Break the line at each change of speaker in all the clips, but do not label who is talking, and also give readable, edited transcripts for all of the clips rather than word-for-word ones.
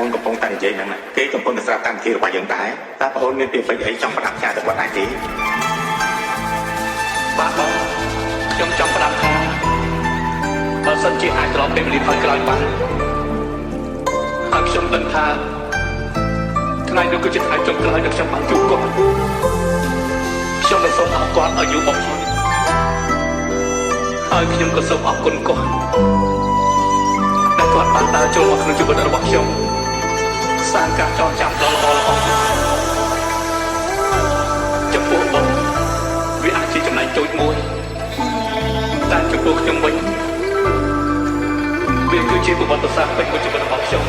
អូនកំពុងតែនិយាយហ្នឹងណាគេកំពុងតែស្រាប់កម្មវិធីរបស់យើងដែរតើបងអូនមានពាក្យពេចន៍អីចង់ផ្ដាំផ្ញើទៅគាត់ដែរទេបាទបងខ្ញុំចង់ផ្ដាំថាបើសិនជាអាចត្រឡប់ពេលវេលាថយក្រោយបានហើយខ្ញុំដឹងថាថ្ងៃនោះគឺជាថ្ងៃចុងក្រោយដែលខ្ញុំបានជួបគាត់ខ្ញុំនឹងសូមអរគាត់ឲ្យយូរបំផុតហើយខ្ញុំក៏សូមអរគុណគាត់ដែលគាត់បានដើរចូលមកក្នុងជីវិតរបស់ខ្ញុំសាងការចងចាំដ៏ល្អចំពោះបងវាអាចជាចំណែកតូចមួយតែចំពោះខ្ញុំវិញវាគឺជាប្រវត្តិសាស្ត្រពេញមួយជីវិតរបស់ខ្ញុំ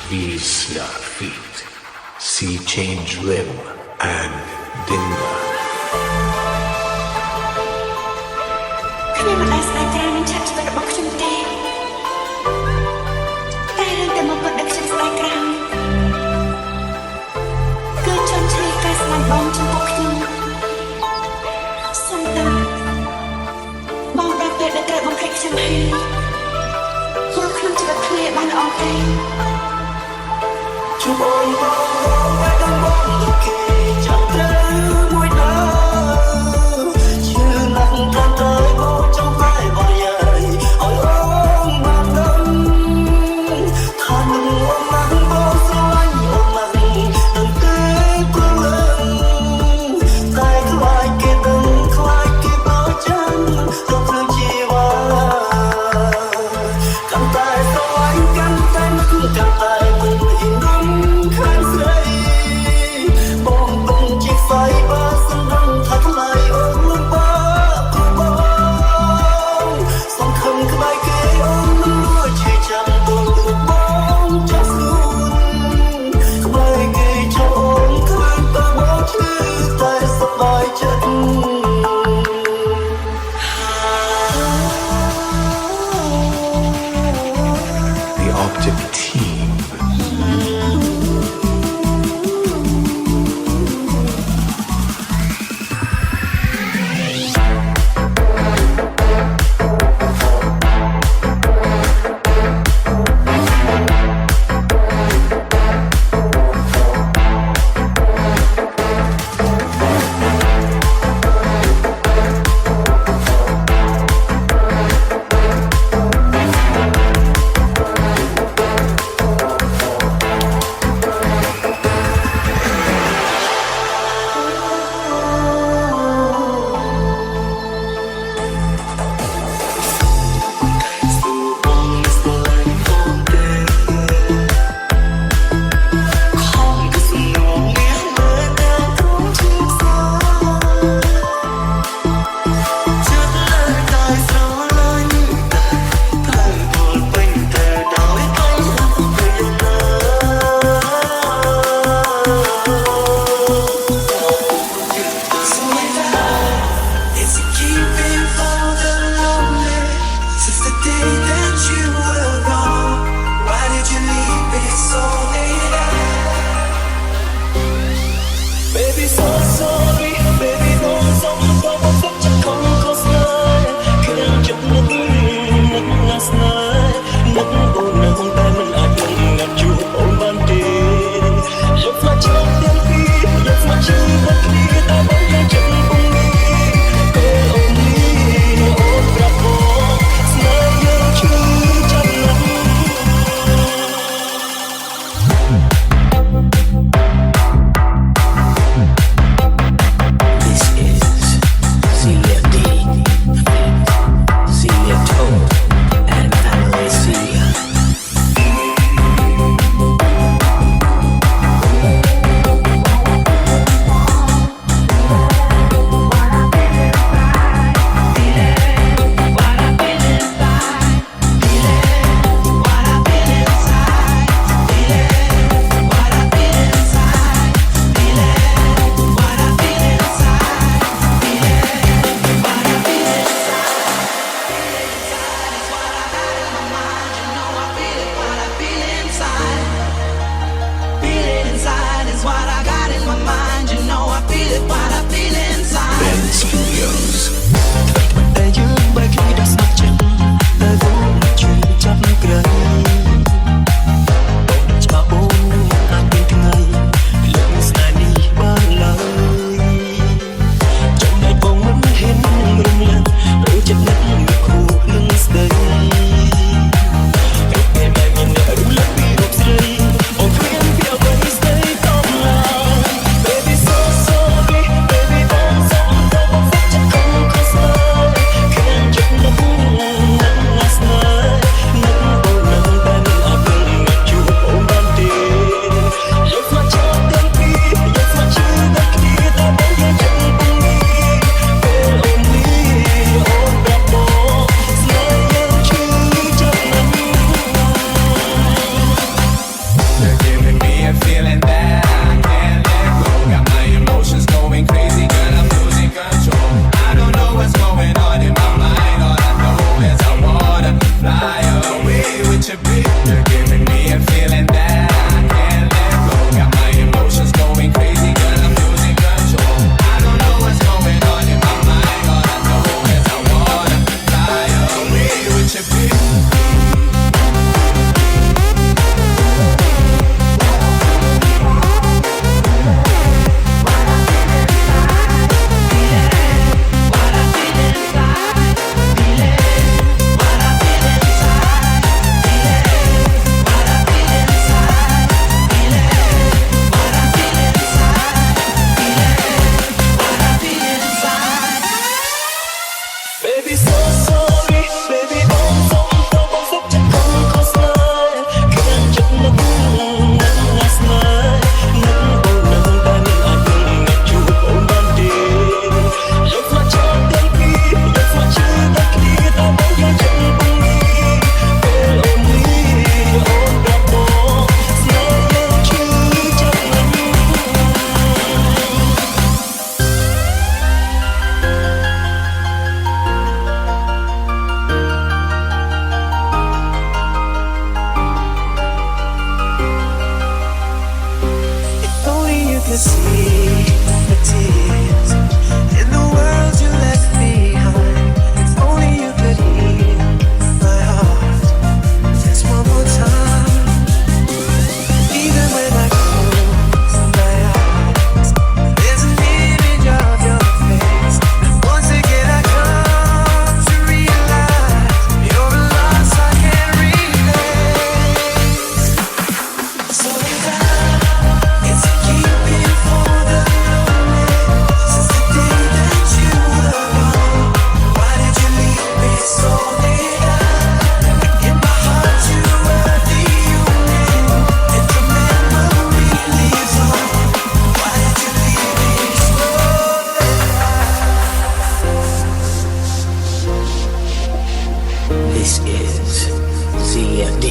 These your feet, sea change rim and dinner.
ខ្ញុំមិនដែលស្ដាយច្រើននឹងឆាកជីវិតរបស់ខ្ញុំទេតែរឿងតែមកពិតដែលខ្ញុំស្ដាយក្រៅគឺចង់ឆ្លៀតការស្ដាយបងចំពោះខ្ញុំសំដៅបងដល់ពេលដែលត្រូវបំភ្លេចខ្ញុំហើយយកខ្ញុំជីវិតគ្នាបានល្អទេជួបអូនបងតែដល់បងទៅគេចាំត្រូវមួយដើជឿណាស់កាន់តែបងចង់តែបងយាយឲ្យអូនបានដឹងថានឹងអូនណាស់បងស្រឡាញ់អូនណាស់ដឹងទេព្រលឹងតែខ្លាចគេដឹងខ្លាចគេបោចាំទៅព្រឹកជីវ៉ាកាន់តែស្រឡាញ់កាន់តែមិនកាន់តែមិនហ៊ានរំខានស្រី could see the tears in the world you left behind. If only you could hear my heart just one more time. Even when I close my eyes, there's an image of your face. Once again I come to realize you're a loss I can't replace. So it's a keeping for the lonely. Since the day that you were gone, why did you leave me so late? In my heart you were the only, and your memory lives on. Why did you leave me so late? This is ZFD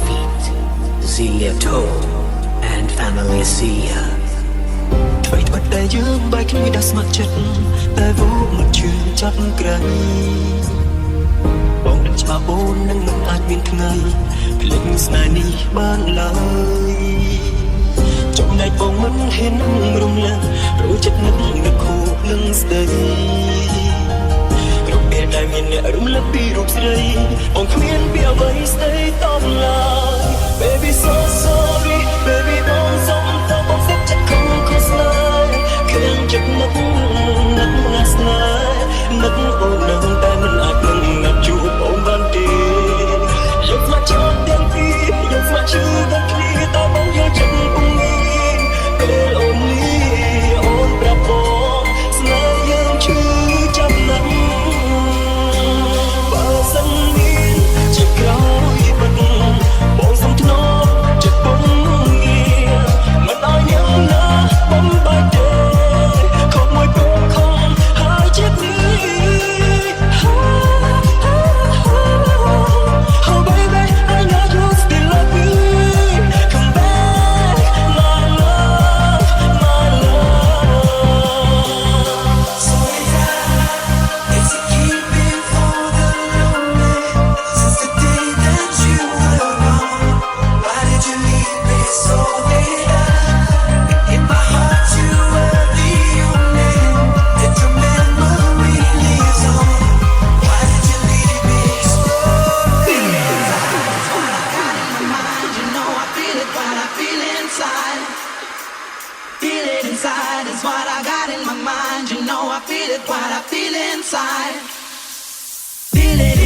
feat. Zia Toe and Family Sia អ្វីៗដែលយើងបែកគ្នាដល់ស្ម័គ្រចិត្តតែវោមិនជឿចាប់ក្រៃបងដឹងច្បាស់អូននឹងមិនអាចមានថ្ងៃភ្លេចស្នេហ៍នេះបានឡើយចំណែកបងមិនហ៊ានរំលឹកព្រោះចិត្តនឹកខូចនឹងស្ដីគ្រប់ពេលដែលមានអ្នករំលឹកពីរូបស្រីបងគ្មានពីអ្វីស្ដីតបឡើយ Baby so sorry baby បងសុំតបសិតចិត្តខំខុសស្នេហ៍គ្រឿងចិត្តនឹកណាស់ស្នេហ៍នឹកអូននឹងតែមិនអាចនឹងណាត់ជួបអូនបានទេយកស្មាច់ចូលទាំងពីរយកស្មាច់ឈឺដល់គ្នាតើបងយកចិត្តពុំមានពេលអូននេះអូនប្រាប់បងស្នេហ៍យើងឈឺចាំណាស់បើសិនមានជាក្រោយបាត់បងសុំធ្នប់ចិត្តបងងារមិនឲ្យញ៉ាំណាបំបែកទេខំមួយបងខំហើយចិត្តនេះ Oh baby I know you still love me come back my love so it's a keeping for the lonely since the day that you were gone why did you leave me so late in my heart you were the only and your memory lives on why did you leave me so late
You know I feel it when I feel inside. Feel it inside is what I got in my mind. You know I feel it when I feel inside. Feel it